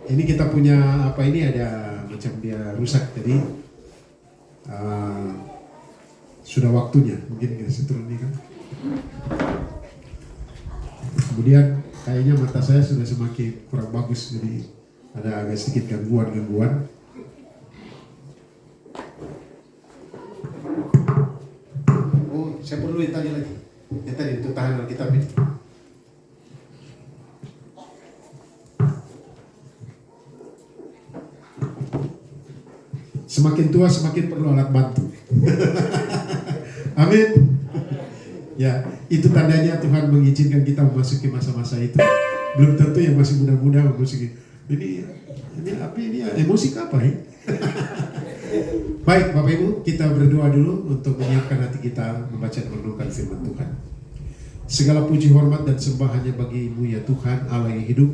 Ini kita punya apa ini ada macam dia rusak, jadi sudah waktunya mungkin kita seturun ini kan. Kemudian kayaknya mata saya sudah semakin kurang bagus, jadi ada agak sedikit gangguan. Oh, saya perlu yang tadi lagi. Yang tadi untuk tahan Alkitab ini. Semakin tua semakin perlu alat bantu. Amin. Ya, itu tandanya Tuhan mengizinkan kita memasuki masa-masa itu. Belum tentu yang masih muda-muda memasuki. Ini apa ini emosi apa ya? Baik, Bapak Ibu, kita berdoa dulu untuk menyiapkan hati kita membaca dan merenungkan firman Tuhan. Segala puji, hormat, dan sembah hanya bagi-Mu ya Tuhan, Allah yang hidup,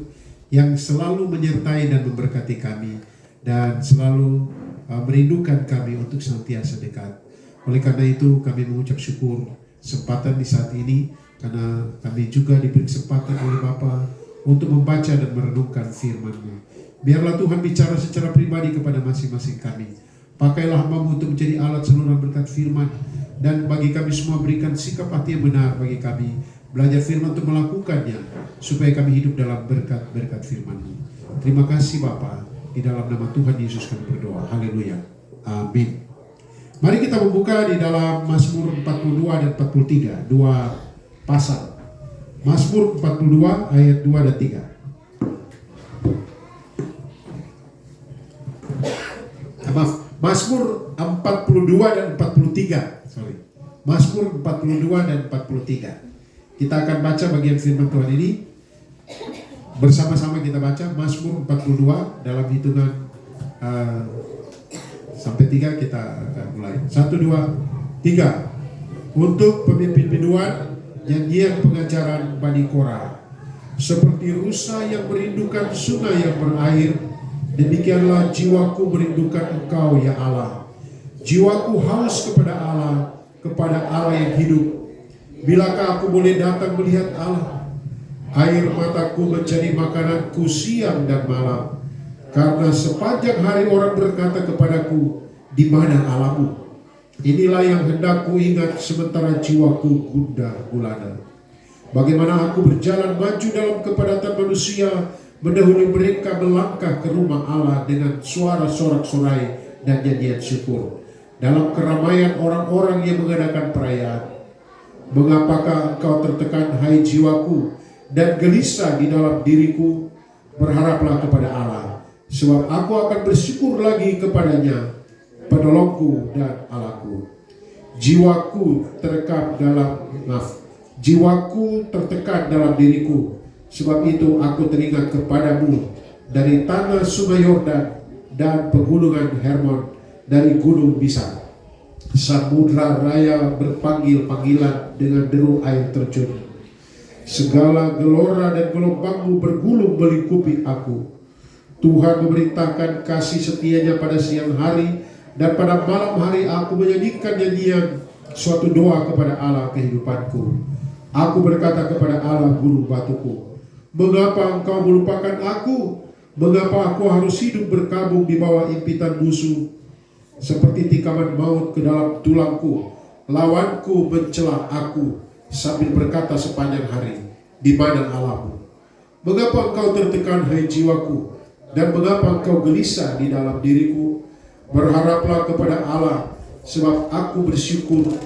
yang selalu menyertai dan memberkati kami, dan selalu merindukan kami untuk senantiasa dekat. Oleh karena itu kami mengucap syukur kesempatan di saat ini, karena kami juga diberi kesempatan oleh Bapa untuk membaca dan merenungkan firman-Mu. Biarlah Tuhan bicara secara pribadi kepada masing-masing kami. Pakailah hamba-Mu untuk menjadi alat saluran berkat firman, dan bagi kami semua berikan sikap hati yang benar bagi kami belajar firman untuk melakukannya, supaya kami hidup dalam berkat-berkat firman-Mu. Terima kasih Bapa, di dalam nama Tuhan Yesus kami berdoa. Haleluya. Amin. Mari kita membuka di dalam Mazmur 42 dan 43, dua pasal. Mazmur 42 ayat 2 dan 3. Maaf, Mazmur 42 dan 43. Mazmur 42 dan 43. Kita akan baca bagian firman Tuhan ini. Bersama-sama kita baca Mazmur 42 dalam hitungan sampai 3 kita akan mulai. 1, 2, 3. Untuk pemimpin biduan, nyanyian pengajaran Bani Korah. Seperti rusa yang merindukan sungai yang berair, demikianlah jiwaku merindukan Engkau ya Allah. Jiwaku haus kepada Allah yang hidup. Bilakah aku boleh datang melihat Allah? Air mataku menjadi makananku siang dan malam. Karena sepanjang hari orang berkata kepadaku, di mana Allahmu? Inilah yang hendak ku ingat sementara jiwaku gundah gulana. Bagaimana aku berjalan maju dalam kepadatan manusia, mendahului mereka melangkah ke rumah Allah dengan suara sorak-sorai dan nyanyian syukur. Dalam keramaian orang-orang yang mengadakan perayaan. Mengapakah engkau tertekan hai jiwaku, dan gelisah di dalam diriku? Berharaplah kepada Allah, sebab aku akan bersyukur lagi kepadanya, penolongku dan Allahku. Jiwaku tertekan dalam diriku, sebab itu aku teringat kepadamu dari tanah sungai Yordan dan pegunungan Hermon, dari gunung Bisa. Samudra raya berpanggil panggilan dengan deru air terjun. Segala gelora dan gelombangmu bergulung melingkupi aku. Tuhan memerintahkan kasih setianya pada siang hari, dan pada malam hari aku menyanyikan nyanyian suatu doa kepada Allah kehidupanku. Aku berkata kepada Allah guru batuku, mengapa engkau melupakan aku? Mengapa aku harus hidup berkabung di bawah impitan musuh? Seperti tikaman maut ke dalam tulangku, lawanku mencela aku sambil berkata sepanjang hari, di mana Allahmu? Mengapa engkau tertekan hai jiwaku, dan mengapa engkau gelisah di dalam diriku? Berharaplah kepada Allah, sebab aku bersyukur,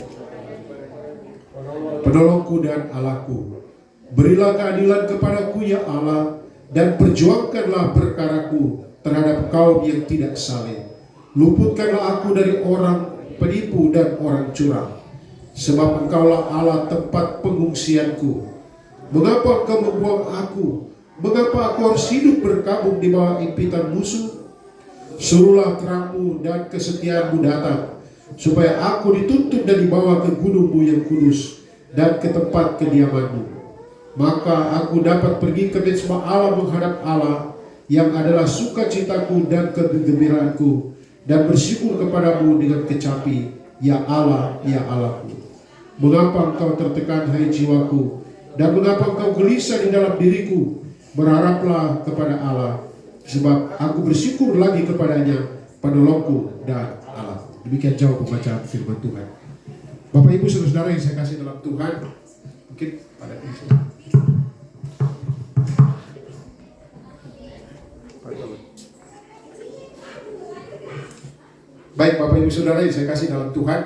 penolongku dan Allahku. Berilah keadilan kepadaku ya Allah, dan perjuangkanlah perkaraku terhadap kaum yang tidak saleh. Luputkanlah aku dari orang penipu dan orang curang, sebab engkaulah Allah tempat pengungsianku. Mengapa engkau membuang aku? Mengapa aku harus hidup berkabung di bawah impitan musuh? Suruhlah terangmu dan kesetiaanmu datang, supaya aku dituntun dan dibawa ke gunungmu yang kudus dan ke tempat kediamanmu. Maka aku dapat pergi ke mezbah Allah menghadap Allah, yang adalah sukacitaku dan kegembiraanku, dan bersyukur kepadamu dengan kecapi, ya Allah, ya Allahku. Mengapa engkau tertekan hai jiwaku, dan mengapa engkau gelisah di dalam diriku? Berharaplah kepada Allah, sebab aku bersyukur lagi kepadanya, penolongku dan Allah. Demikian jauh pembacaan firman Tuhan. Bapak Ibu Saudara yang saya kasih dalam Tuhan, mungkin pada ini. Baik Bapak Ibu Saudara yang saya kasih dalam Tuhan,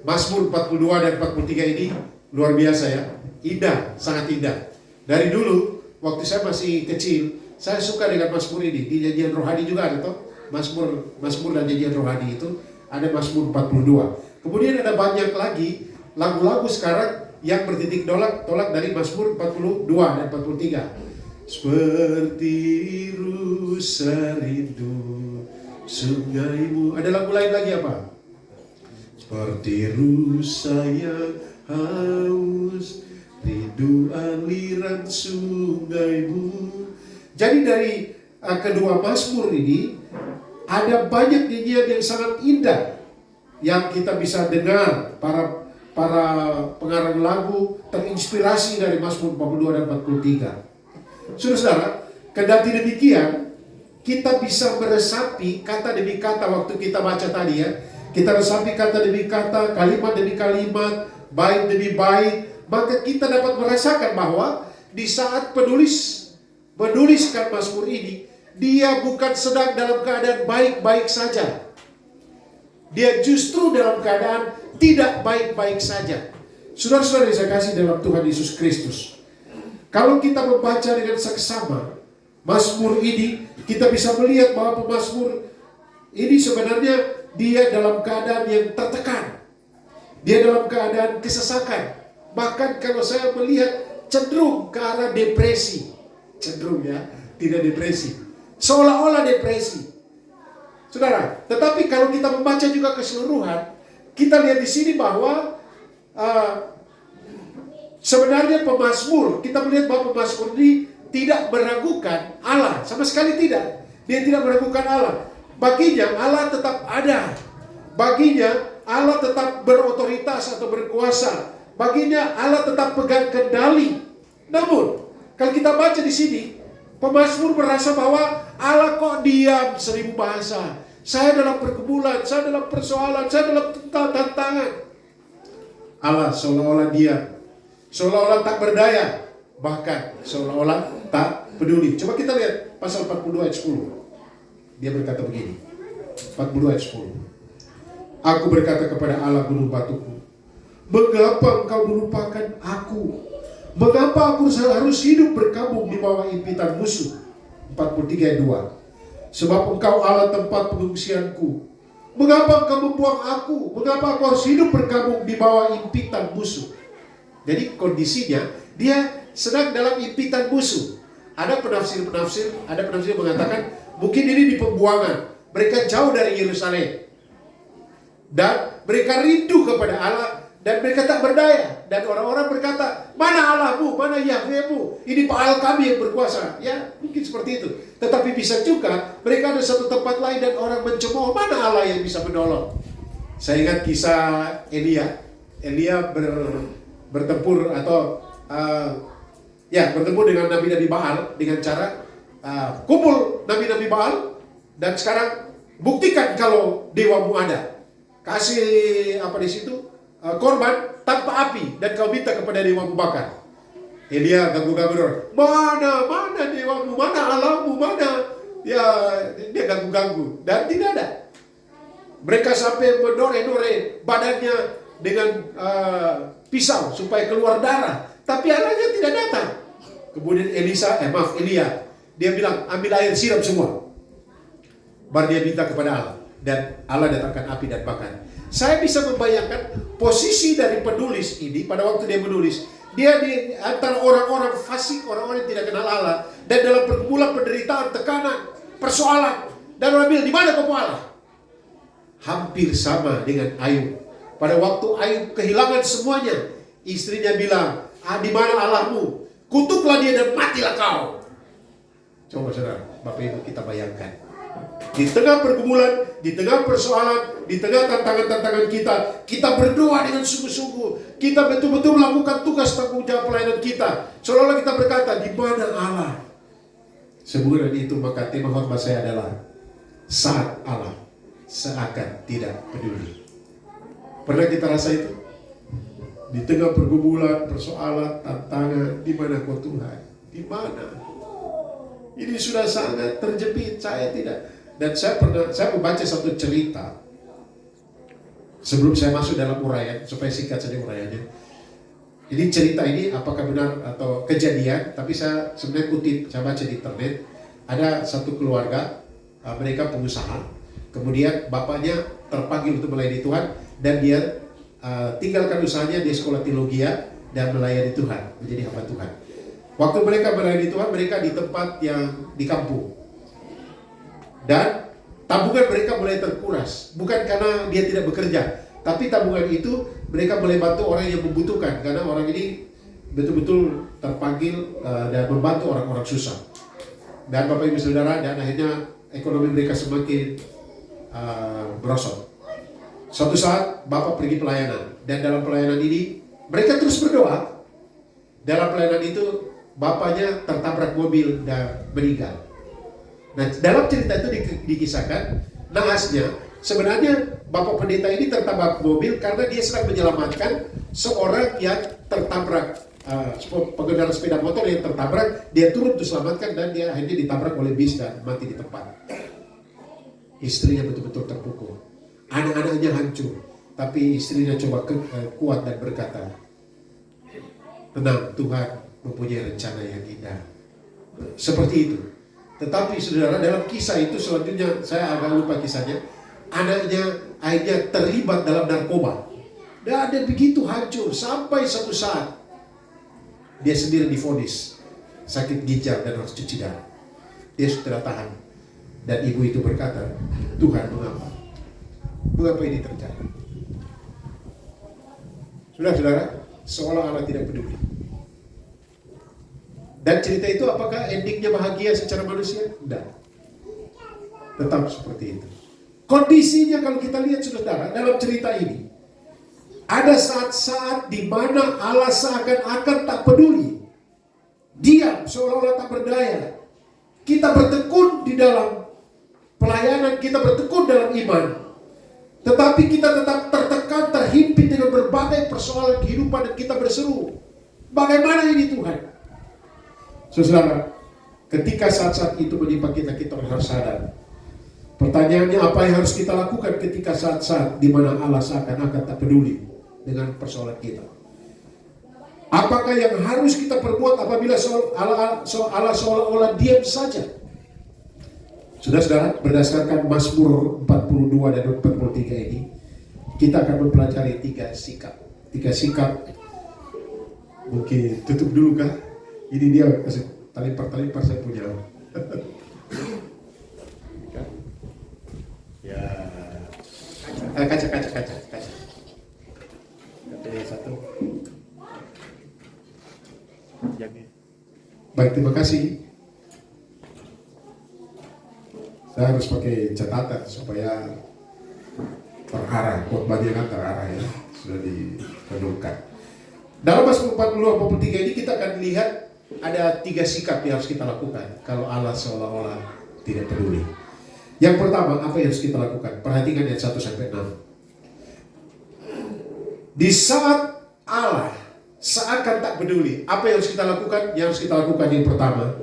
Mazmur 42 dan 43 ini luar biasa ya, indah, sangat indah. Dari dulu waktu saya masih kecil, saya suka dengan Mazmur ini. Di Janjian Rohani juga ada toh, Mazmur dan Janjian Rohani itu ada Mazmur 42. Kemudian ada banyak lagi lagu-lagu sekarang yang bertitik tolak dari Mazmur 42 dan 43. Seperti rusa rindu sungaimu. Ada lagu lain lagi apa? Seperti rusa yang haus rindu aliran sungaimu. Jadi dari kedua Mazmur ini ada banyak nyanyian yang sangat indah yang kita bisa dengar. Para pengarang lagu terinspirasi dari Mazmur 42 dan 43. Saudara, kendati demikian, kita bisa meresapi kata demi kata waktu kita baca tadi ya. Kita resapi kata demi kata, kalimat demi kalimat, bait demi bait. Maka kita dapat merasakan bahwa di saat menuliskan Mazmur ini, dia bukan sedang dalam keadaan baik-baik saja. Dia justru dalam keadaan tidak baik-baik saja. Saudara-saudara yang saya kasih dalam Tuhan Yesus Kristus, kalau kita membaca dengan seksama Mazmur ini, kita bisa melihat bahwa pemazmur ini sebenarnya dia dalam keadaan yang tertekan. Dia dalam keadaan kesesakan. Bahkan kalau saya melihat cenderung ke arah depresi. Cenderung ya, tidak depresi. Seolah-olah depresi. Saudara, tetapi kalau kita membaca juga keseluruhan, kita lihat di sini bahwa sebenarnya pemazmur, kita melihat bahwa pemazmur ini tidak meragukan Allah, sama sekali tidak. Dia tidak meragukan Allah. Baginya Allah tetap ada. Baginya Allah tetap berotoritas atau berkuasa. Baginya Allah tetap pegang kendali. Namun, kalau kita baca di sini, pemazmur merasa bahwa Allah kok diam 1000 bahasa. Saya dalam pergumulan, saya dalam persoalan, saya dalam tantangan. Allah seolah-olah diam, seolah-olah tak berdaya, bahkan seolah-olah tak peduli. Coba kita lihat pasal 42 ayat 10. Dia berkata begini, 42 ayat 10. Aku berkata kepada Allah gunung batuku, mengapa engkau melupakan aku? Mengapa aku harus hidup berkabung di bawah impitan musuh? 43 ayat 2. Sebab engkau Allah tempat pengungsianku. Mengapa engkau membuang aku? Mengapa aku harus hidup berkabung di bawah impitan musuh? Jadi kondisinya dia sedang dalam impitan musuh. Ada penafsir yang mengatakan mungkin ini di pembuangan. Mereka jauh dari Yerusalem. Dan mereka rindu kepada Allah. Dan mereka tak berdaya. Dan orang-orang berkata, mana Allahmu, mana Yahwehmu? Ini Baal kami yang berkuasa. Ya, mungkin seperti itu. Tetapi bisa juga mereka ada satu tempat lain dan orang mencemooh, mana Allah yang bisa menolong? Saya ingat kisah Elia. Elia bertempur atau bertempur dengan nabi-nabi Baal dengan cara kumpul nabi-nabi Baal dan sekarang buktikan kalau dewamu ada. Kasih di situ? Korban tanpa api dan kau minta kepada dewamu bakar. Elia ganggu-ganggu, mana dewamu, mana Allahmu, mana? Ya, dia ganggu-ganggu dan tidak ada. Mereka sampai mendore-dore badannya dengan pisau supaya keluar darah, tapi anaknya tidak datang. Kemudian Elia, dia bilang ambil air siram semua. Baru dia minta kepada Allah dan Allah datangkan api dan bakar. Saya bisa membayangkan posisi dari penulis ini pada waktu dia menulis. Dia di antara orang-orang fasik, orang-orang yang tidak kenal Allah. Dan dalam pergumulan, penderitaan, tekanan, persoalan. Dan orang bilang, di mana kau Allah? Hampir sama dengan Ayub. Pada waktu Ayub kehilangan semuanya, istrinya bilang, di mana Allahmu? Kutuklah dia dan matilah kau. Coba saudara, Bapak Ibu kita bayangkan. Di tengah pergumulan, di tengah persoalan, di tengah tantangan-tantangan kita berdoa dengan sungguh-sungguh. Kita betul-betul melakukan tugas tanggung jawab pelayanan kita. Seolah-olah kita berkata, di mana Allah? Sebulan itu maka tema khotbah saya adalah saat Allah seakan tidak peduli. Pernah kita rasa itu? Di tengah pergumulan, persoalan, tantangan, di mana kau Tuhan? Di mana? Ini sudah sangat terjepit, saya tidak. Dan saya membaca satu cerita sebelum saya masuk dalam uraian, supaya singkat saja uraiannya. Jadi cerita ini apakah benar atau kejadian, tapi saya sebenarnya kutip, saya baca di internet. Ada satu keluarga, mereka pengusaha, kemudian bapaknya terpanggil untuk melayani Tuhan, dan dia tinggalkan usahanya, dia sekolah teologi dan melayani Tuhan, menjadi hamba Tuhan. Waktu mereka melayani Tuhan, mereka di tempat yang di kampung, dan tabungan mereka mulai terkuras, bukan karena dia tidak bekerja, tapi tabungan itu mereka boleh bantu orang yang membutuhkan, karena orang ini betul-betul terpanggil dan membantu orang-orang susah. Dan Bapak Ibu Saudara, dan akhirnya ekonomi mereka semakin merosot. Suatu saat Bapak pergi pelayanan, dan dalam pelayanan ini mereka terus berdoa. Dalam pelayanan itu bapaknya tertabrak mobil dan meninggal. Nah, dalam cerita itu dikisahkan, naasnya sebenarnya Bapak Pendeta ini tertabrak mobil karena dia sedang menyelamatkan seorang yang tertabrak, pengendara sepeda motor yang tertabrak. Dia turun untuk selamatkan, dan dia akhirnya ditabrak oleh bis dan mati di tempat. Istrinya betul-betul terpukul, anak-anaknya hancur, tapi istrinya coba kuat dan berkata, tenang, Tuhan mempunyai rencana yang indah. Seperti itu. Tetapi saudara, dalam kisah itu selanjutnya, saya agak lupa kisahnya, anaknya akhirnya terlibat dalam narkoba. Dan dia begitu hancur, sampai satu saat dia sendiri divonis sakit ginjal dan harus cuci darah. Dia sudah tahan. Dan ibu itu berkata, Tuhan, mengapa? Mengapa ini terjadi? Saudara-saudara, seolah Allah tidak peduli. Dan cerita itu apakah endingnya bahagia secara manusia? Tidak. Tetap seperti itu. Kondisinya kalau kita lihat saudara, dalam cerita ini, ada saat-saat di mana Allah seakan-akan tak peduli. Diam, seolah-olah tak berdaya. Kita bertekun di dalam pelayanan, kita bertekun dalam iman. Tetapi kita tetap tertekan, terhimpit dengan berbagai persoalan kehidupan, dan kita berseru, bagaimana ini Tuhan? Saudara, ketika saat-saat itu menimpa kita, kita harus sadar. Pertanyaannya, apa yang harus kita lakukan ketika saat-saat di mana Allah seakan-akan tak peduli dengan persoalan kita? Apakah yang harus kita perbuat apabila Allah seolah-olah diam saja? Saudara-saudara, berdasarkan Mazmur 42 dan 43 ini, kita akan mempelajari tiga sikap. Tiga sikap. Mungkin tutup dulu kah? Ini dia kasih talimpar saya punya. Ya, kaca. Kaca satu. Baik, terima kasih. Saya harus pakai catatan supaya terarah, khotbahnya kan terarah ya, sudah direnungkan. Dalam Mazmur 43 ini kita akan lihat ada tiga sikap yang harus kita lakukan kalau Allah seolah-olah tidak peduli. Yang pertama, apa yang harus kita lakukan? Perhatikan ayat 1-6. Di saat Allah seakan tak peduli, apa yang harus kita lakukan? Yang harus kita lakukan yang pertama,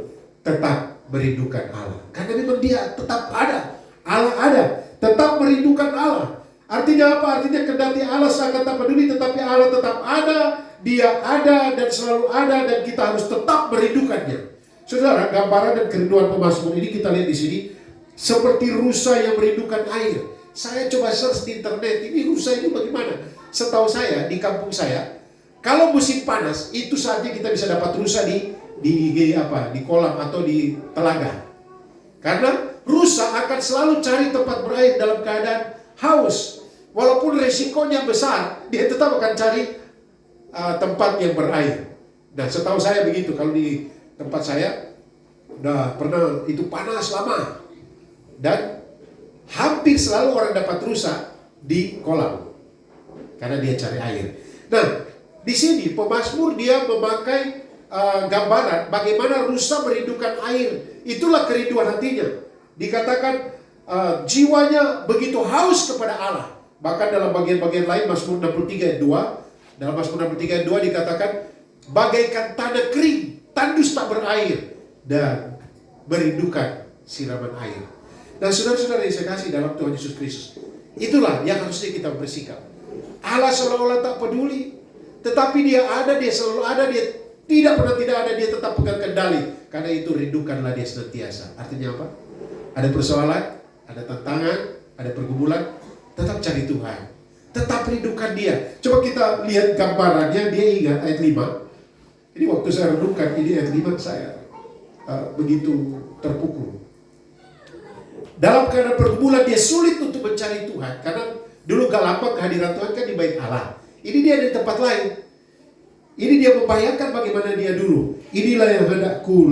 tetap merindukan Allah. Karena memang dia tetap ada. Allah ada, tetap merindukan Allah. Artinya apa? Artinya kendati Allah seakan tak peduli, tetapi Allah tetap ada. Dia ada dan selalu ada, dan kita harus tetap merindukannya. Saudara, gambaran dan kerinduan pemazmur ini kita lihat di sini seperti rusa yang merindukan air. Saya coba search di internet, ini rusa ini bagaimana? Setahu saya di kampung saya, kalau musim panas itu saatnya kita bisa dapat rusa di kolam atau di telaga. Karena rusa akan selalu cari tempat berair dalam keadaan haus. Walaupun resikonya besar, dia tetap akan cari tempat yang berair. Dan setahu saya begitu, kalau di tempat saya udah pernah itu panas lama, dan hampir selalu orang dapat rusa di kolam karena dia cari air. Nah, di sini pemazmur dia memakai gambaran bagaimana rusa merindukan air Itulah kerinduan hatinya. Dikatakan jiwanya begitu haus kepada Allah. Bahkan dalam bagian-bagian lain Mazmur 63 ayat 2, dalam Mazmur 63 ayat 2 dikatakan bagaikan tanah kering, tandus tak berair, dan merindukan siraman air. Dan saudara-saudara yang saya kasih dalam Tuhan Yesus Kristus, itulah yang harusnya kita bersikap. Allah seolah-olah tak peduli, tetapi dia ada, dia selalu ada, dia tidak pernah tidak ada, dia tetap pegang kendali. Karena itu rindukanlah dia senantiasa. Artinya apa? Ada persoalan, ada tantangan, ada pergumulan, tetap cari Tuhan, tetap rindukan dia. Coba kita lihat gambarannya, dia ingat ayat 5. Ini waktu saya renungkan, ini ayat 5 saya begitu terpukul. Dalam keadaan pergumulan dia sulit untuk mencari Tuhan. Karena dulu gak lama kehadiran Tuhan kan di bait Allah. Ini dia di tempat lain. Ini dia membayangkan bagaimana dia dulu. Inilah yang hendak ku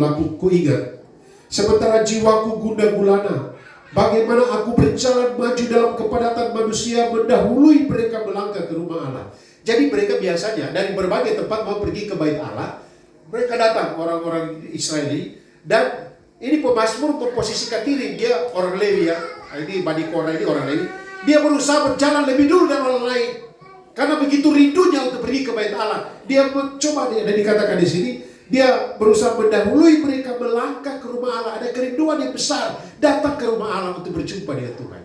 ingat. Sementara jiwaku gundah gulana, bagaimana aku berjalan maju dalam kepadatan manusia, mendahului mereka melangkah ke rumah Allah. Jadi mereka biasanya dari berbagai tempat mau pergi ke bait Allah. Mereka datang, orang-orang Israeli. Dan ini pemazmur memposisikan diri, dia orang Lewi ya. Ini Bani Korah, ini orang Lewi. Dia berusaha berjalan lebih dulu dari orang lain. Karena begitu rindunya untuk pergi ke bait Allah. Dia mencoba, dan dikatakan di sini, dia berusaha mendahului mereka melangkah ke rumah Allah. Ada kerinduan yang besar datang ke rumah Allah untuk berjumpa dengan Tuhan.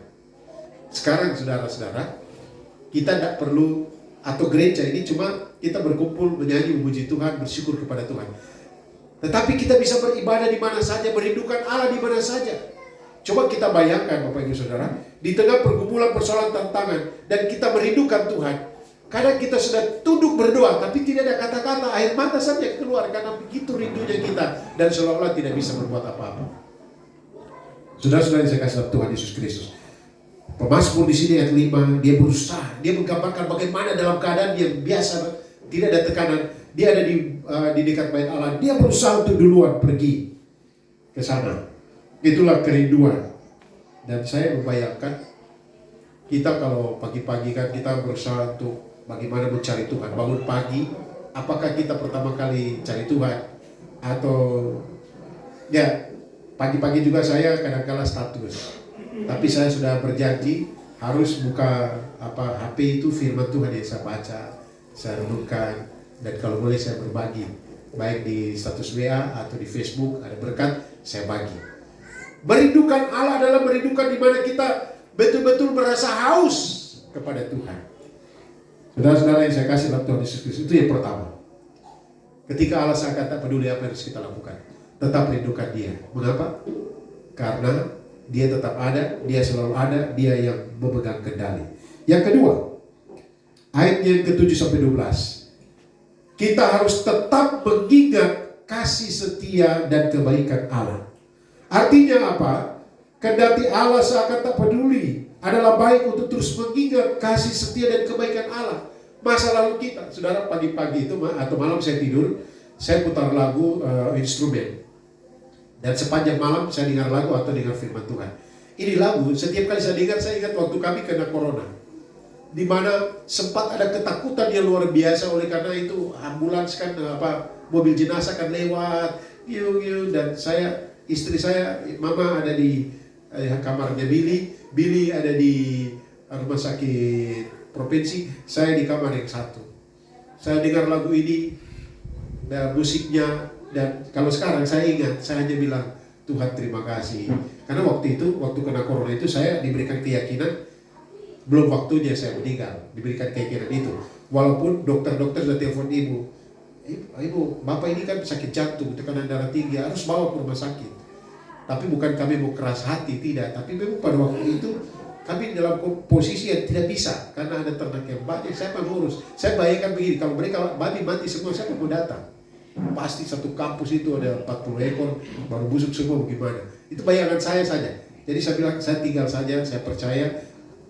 Sekarang saudara-saudara, kita tidak perlu, atau gereja ini cuma kita berkumpul, menyanyi, memuji Tuhan, bersyukur kepada Tuhan. Tetapi kita bisa beribadah di mana saja, merindukan Allah di mana saja. Coba kita bayangkan Bapak Ibu Saudara, di tengah pergumulan, persoalan, tantangan, dan kita merindukan Tuhan. Kadang kita sudah tunduk berdoa, tapi tidak ada kata-kata, air mata saja keluar karena begitu rindunya kita, dan seolah-olah tidak bisa berbuat apa-apa. Saudara-saudara yang saya kasih dalam Tuhan Yesus Kristus, pemazmur di sini ayat 5, dia berusaha, dia menggambarkan bagaimana dalam keadaan yang biasa, tidak ada tekanan, dia ada di dekat bait Allah, dia berusaha untuk duluan pergi ke sana. Itulah kerinduan. Dan saya membayangkan kita kalau pagi-pagi kan kita berusaha untuk bagaimana mencari Tuhan. Bangun pagi, apakah kita pertama kali cari Tuhan? Atau ya pagi-pagi juga saya kadang-kala status. Tapi saya sudah berjanji harus buka HP itu firman Tuhan yang saya baca, saya renungkan, dan kalau boleh saya berbagi. Baik di status WA atau di Facebook ada berkat, saya bagi. Merindukan Allah adalah merindukan di mana kita betul-betul merasa haus kepada Tuhan. Saudara-saudara yang saya kasih dalam Tuhan Yesus Kristus, itu yang pertama. Ketika Allah sangat tak peduli apa yang harus kita lakukan, tetap rindukan dia. Mengapa? Karena dia tetap ada, dia selalu ada, dia yang memegang kendali. Yang kedua, ayat yang ke-7 sampai 12. Kita harus tetap mengingat kasih setia dan kebaikan Allah. Artinya apa? Kendati Allah seakan tak peduli, adalah baik untuk terus mengingat kasih setia dan kebaikan Allah. Masa lalu kita, saudara, pagi-pagi itu atau malam saya tidur, saya putar lagu instrumen. Dan sepanjang malam saya dengar lagu atau dengar firman Tuhan. Ini lagu, setiap kali saya dengar, saya ingat waktu kami kena corona. Di mana sempat ada ketakutan yang luar biasa oleh karena itu ambulans kan mobil jenazah kan lewat, dan istri saya, mama ada di kamarnya Billy ada di rumah sakit provinsi, saya di kamar yang satu. Saya dengar lagu ini dan musiknya, dan kalau sekarang saya ingat, saya hanya bilang Tuhan terima kasih. Karena waktu kena corona itu saya diberikan keyakinan belum waktunya saya meninggal, diberikan keyakinan itu. Walaupun dokter-dokter sudah telepon ibu, bapak ini kan sakit jantung, tekanan darah tinggi, harus bawa ke rumah sakit. Tapi bukan kami mau keras hati, tidak. Tapi memang pada waktu itu kami dalam posisi yang tidak bisa, karena ada ternak yang banyak, siapa yang ngurus? Saya bayangkan begini, kalau mereka babi mati semua, siapa mau datang? Pasti satu kampus itu ada 40 ekor, baru busuk semua, bagaimana? Itu bayangan saya saja. Jadi saya bilang, saya tinggal saja, saya percaya.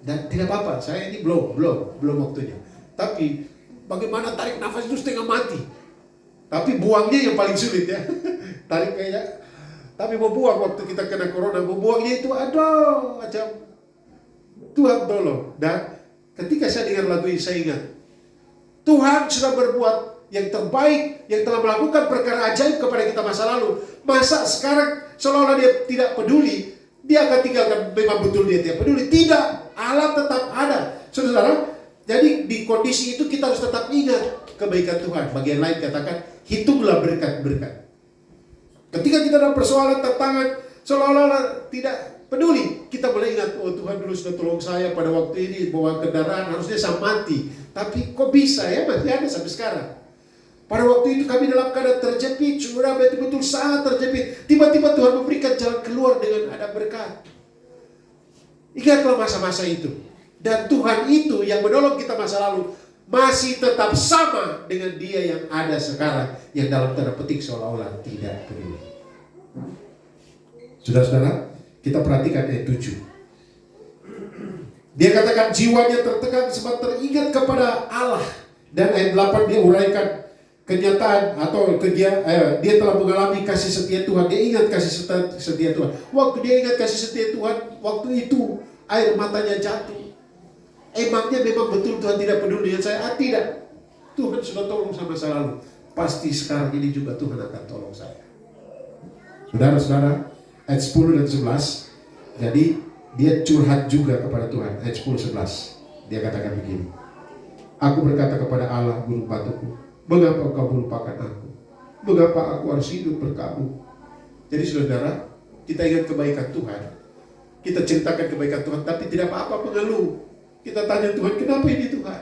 Dan tidak apa-apa, saya ini belum waktunya. Tapi bagaimana tarik nafas itu setengah mati. Tapi buangnya yang paling sulit ya. Tarik kayaknya. Tapi mau buang waktu kita kena corona, mau buangnya itu aduh macam Tuhan tolong. Dan ketika saya dengar lagu ini saya ingat, Tuhan sudah berbuat yang terbaik, yang telah melakukan perkara ajaib kepada kita masa lalu. Masa sekarang seolah-olah dia tidak peduli, dia akan tinggalkan. Memang betul dia tidak peduli. Tidak, Allah tetap ada. Saudara, jadi di kondisi itu kita harus tetap ingat kebaikan Tuhan. Bagian lain katakan, hitunglah berkat-berkat. Ketika kita dalam persoalan, tantangan, seolah-olah tidak peduli, kita boleh ingat, oh Tuhan dulu sudah tolong saya pada waktu ini, bawa kendaraan, harusnya saya mati. Tapi kok bisa ya, masih ada sampai sekarang. Pada waktu itu kami dalam keadaan terjepit, sudah betul-betul sangat terjepit. Tiba-tiba Tuhan memberikan jalan keluar dengan ada berkat. Ingatlah masa-masa itu. Dan Tuhan itu yang menolong kita masa lalu masih tetap sama dengan Dia yang ada sekarang, yang dalam tanda petik seolah-olah tidak peduli. Saudara-saudara, kita perhatikan ayat 7. Dia katakan jiwanya tertekan sebab teringat kepada Allah. Dan ayat 8 dia uraikan kenyataan atau dia telah mengalami kasih setia Tuhan. Dia ingat kasih setia Tuhan. Waktu dia ingat kasih setia Tuhan, waktu itu air matanya jatuh. Emangnya memang betul Tuhan tidak peduli dengan saya? Tidak. Tuhan sudah tolong sama saya lalu. Pasti sekarang ini juga Tuhan akan tolong saya. Saudara-saudara, ayat 10 dan 11. Jadi dia curhat juga kepada Tuhan. Ayat 10-11. Dia katakan begini. Aku berkata kepada Allah, gunung batuku, mengapa engkau melupakan aku? Mengapa aku harus hidup berkabung? Jadi saudara, kita ingat kebaikan Tuhan. Kita ceritakan kebaikan Tuhan, tapi tidak apa-apa mengeluh. Kita tanya Tuhan, kenapa ini Tuhan?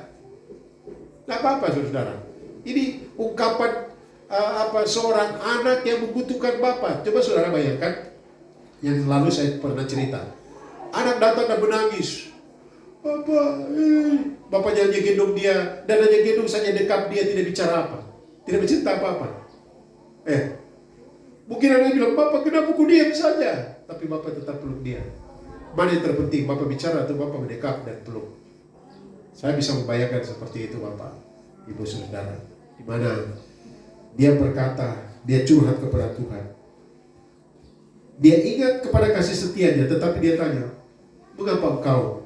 Tidak apa-apa saudara. Ini ungkapan seorang anak yang membutuhkan Bapa. Coba saudara bayangkan, yang lalu saya pernah cerita. Anak datang dan menangis. Bapaknya hanya gendong dia, dan hanya gendong saja dekat dia, tidak bicara apa. Tidak bercerita apa-apa. Mungkin anak bilang, Bapak kenapa ku diam saja? Tapi Bapak tetap peluk dia. Mana yang terpenting, Bapak bicara atau Bapak mendekat dan peluk? Saya bisa membayangkan seperti itu Bapak, Ibu saudara. Di mana dia berkata, dia curhat kepada Tuhan. Dia ingat kepada kasih setianya, tetapi dia tanya, mengapa engkau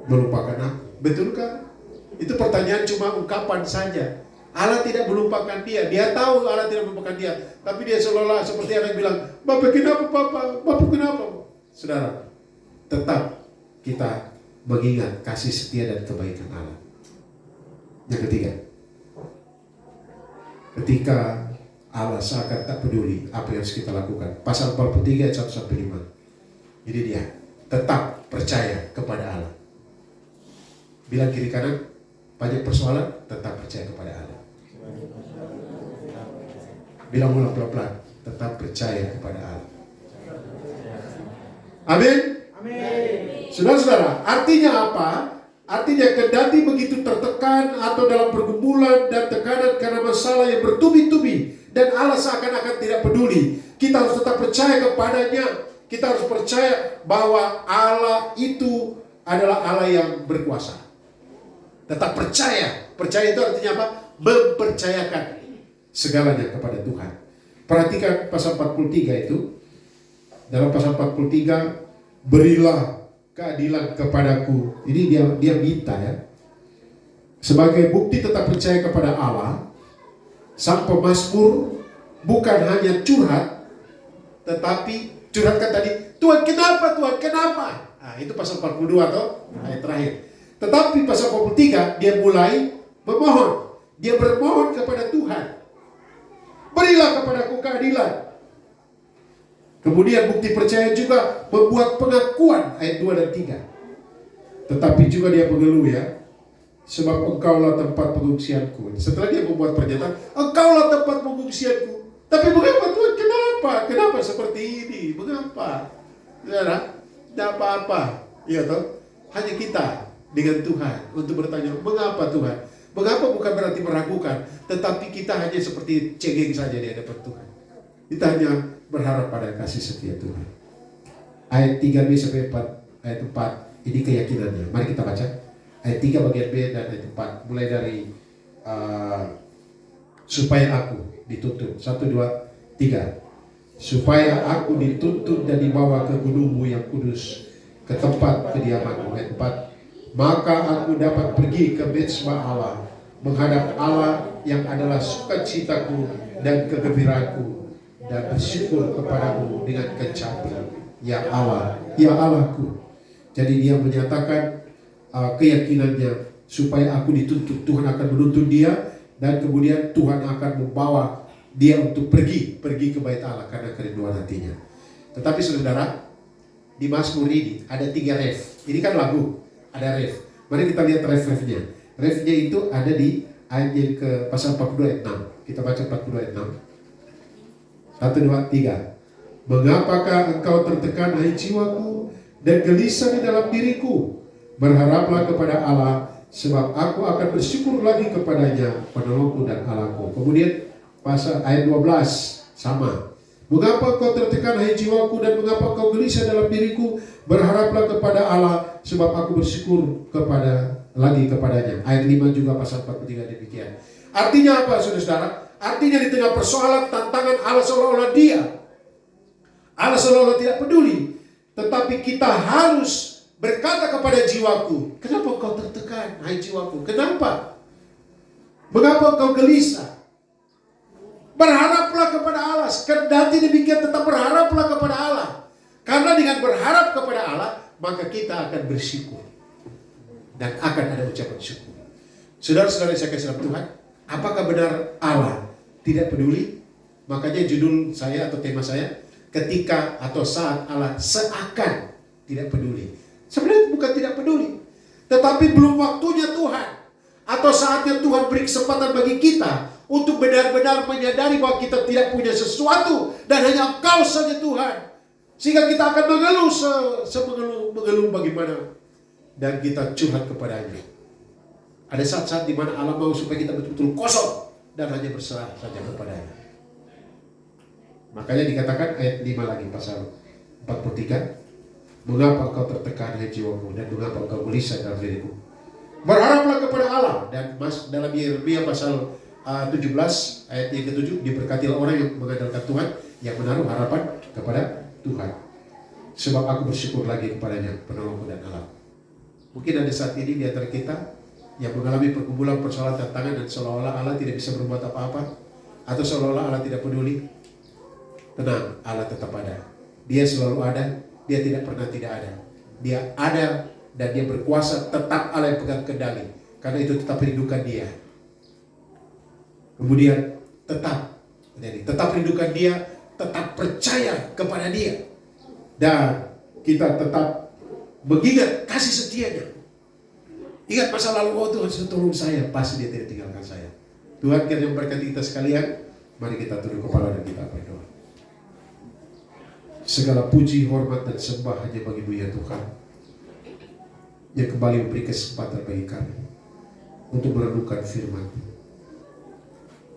melupakan aku? Betulkah? Itu pertanyaan cuma ungkapan saja. Allah tidak melupakan dia. Dia tahu Allah tidak melupakan dia. Tapi dia seolah-olah seperti anak bilang, Bapak kenapa Bapak? Bapak kenapa? Saudara, tetap kita mengingat kasih setia dan kebaikan Allah. Yang ketiga, ketika Allah seakan tak peduli apa yang harus kita lakukan. Pasal 43 ayat 1-5. Jadi dia tetap percaya kepada Allah. Bilang kiri kanan, banyak persoalan, tetap percaya kepada Allah. Bilang ulang pelan-pelan, tetap percaya kepada Allah. Amin. Amin. Saudara-saudara, artinya apa? Artinya kendati begitu tertekan atau dalam pergumulan dan tekanan karena masalah yang bertubi-tubi dan Allah seakan-akan tidak peduli, kita harus tetap percaya kepadanya. Kita harus percaya bahwa Allah itu adalah Allah yang berkuasa. Tetap percaya. Percaya itu artinya apa? Mempercayakan segalanya kepada Tuhan. Perhatikan pasal 43 itu. Dalam pasal 43, berilah keadilan kepadaku. Ini dia minta ya. Sebagai bukti tetap percaya kepada Allah, sang pemazmur bukan hanya curhat, tetapi curhatkan tadi, Tuhan kenapa, Tuhan kenapa? Nah, itu pasal 42 atau ayat terakhir. Tetapi pasal 43 dia mulai memohon. Dia bermohon kepada Tuhan. Berilah kepadaku keadilan. Kemudian bukti percaya juga membuat pengakuan ayat 2 dan 3. Tetapi juga dia mengeluh ya. Sebab engkaulah tempat pengungsianku. Setelah dia membuat pernyataan, engkaulah tempat pengungsianku. Tapi mengapa Tuhan? Kenapa? Kenapa seperti ini? Mengapa? Saudara, tidak apa-apa. Ya toh? Hanya kita dengan Tuhan untuk bertanya, mengapa Tuhan? Mengapa bukan berarti meragukan, tetapi kita hanya seperti cengeng saja di hadapan Tuhan. Kita hanya berharap pada kasih setia Tuhan. Ayat 3b sampai 4, ayat 4 ini keyakinannya. Mari kita baca ayat 3 bagian B dan ayat 4. Mulai dari supaya aku dituntut. 1, 2, 3. Supaya aku dituntut dan dibawa ke gunungmu yang kudus, ke tempat kediamanmu. Ayat 4. Maka aku dapat pergi ke mezbah Allah, menghadap Allah yang adalah sukacitaku dan kegembiraanku. dan bersyukur kepadamu dengan kecapi, ya Allah, ya Allahku. Jadi dia menyatakan keyakinannya supaya aku dituntut. Tuhan akan menuntut dia, dan kemudian Tuhan akan membawa dia untuk pergi ke bait Allah karena kerinduan hatinya. Tetapi saudara, di Mazmur ini ada 3 ref. Ini kan lagu, ada ref. Mari kita lihat ref-refnya. Refnya itu ada di ayat yang ke pasal 42 ayat 6. Kita baca 42 ayat 6. 1, 2, 3. Mengapakah engkau tertekan, hai jiwaku, dan gelisah di dalam diriku? Berharaplah kepada Allah, sebab aku akan bersyukur lagi kepadanya, penolongku dan Allahku. Kemudian pasal ayat 12 sama. Mengapa kau tertekan, hai jiwaku, dan mengapa kau gelisah dalam diriku? Berharaplah kepada Allah, sebab aku bersyukur kepadanya. Ayat 5 juga pasal 43 demikian. Artinya apa, saudara? Artinya di tengah persoalan, tantangan, Allah seolah-olah Allah seolah-olah tidak peduli. Tetapi kita harus berkata kepada jiwaku, kenapa kau tertekan, hai jiwaku? Kenapa? Mengapa kau gelisah? Berharaplah kepada Allah. Kendati demikian, tetap berharaplah kepada Allah. Karena dengan berharap kepada Allah, maka kita akan bersyukur. Dan akan ada ucapan syukur. Saudara-saudara saya kasih dalam Tuhan, apakah benar Allah tidak peduli? Makanya judul saya atau tema saya, ketika atau saat Allah seakan tidak peduli. Sebenarnya bukan tidak peduli, tetapi belum waktunya Tuhan, atau saatnya Tuhan beri kesempatan bagi kita untuk benar-benar menyadari bahwa kita tidak punya sesuatu dan hanya Engkau saja Tuhan. Sehingga kita akan mengeluh bagaimana, dan kita curhat kepadanya. Ada saat-saat di mana Allah mau supaya kita betul-betul kosong dan hanya berserah saja kepadanya. Makanya dikatakan ayat 5 lagi pasal 43. Mengapa engkau tertekan, hai jiwaku, dan mengapa engkau gelisah dalam diriku? Berharaplah kepada Allah. Dan dalam Yeremia pasal 17 ayat yang ke-7, diberkatilah orang yang mengandalkan Tuhan, yang menaruh harapan kepada Tuhan. Sebab aku bersyukur lagi kepadanya, penolongku dan Allah. Mungkin ada saat ini di antara kita yang mengalami pergumulan, persoalan, tantangan, dan seolah-olah Allah tidak bisa berbuat apa-apa, atau seolah-olah Allah tidak peduli. Tenang, Allah tetap ada. Dia selalu ada, Dia tidak pernah tidak ada. Dia ada dan Dia berkuasa, tetap Allah yang pegang kendali. Karena itu tetap rindukan Dia. Kemudian tetap rindukan Dia, tetap percaya kepada Dia. Dan kita tetap mengingat kasih setianya. Ingat masa lalu, oh Tuhan sudah tolong saya, pasti Dia tidak tinggalkan saya. Tuhan kiranya memberkati kita sekalian. Mari kita tunduk kepala dan kita berdoa. Segala puji, hormat, dan sembah hanya bagi-Mu ya Tuhan, yang kembali memberi kesempatan bagi kami untuk merenungkan firman.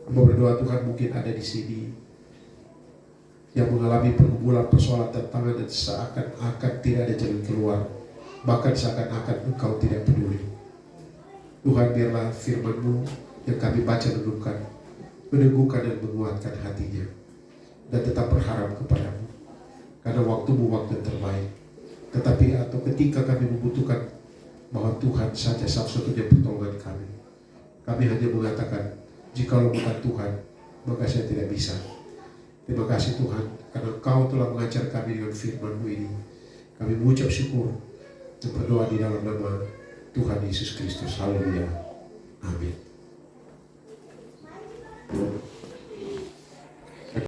Hamba berdoa Tuhan, mungkin ada di sini yang mengalami pergumulan, persoalan, tantangan, dan seakan-akan tidak ada jalan keluar, bahkan seakan-akan Engkau tidak peduli. Tuhan, biarlah firman-Mu yang kami baca renungkan meneguhkan dan menguatkan hatinya, dan tetap berharap kepada-Mu. Karena waktu-Mu waktu yang terbaik. Tetapi atau ketika kami membutuhkan bahwa Tuhan saja satu-satunya pertolongan kami, kami hanya mengatakan, jikalau bukan Tuhan, maka saya tidak bisa. Terima kasih Tuhan, karena Engkau telah mengajar kami dengan firman-Mu ini. Kami mengucap syukur dan berdoa di dalam nama Tuhan Yesus Kristus. Haleluya. Amin.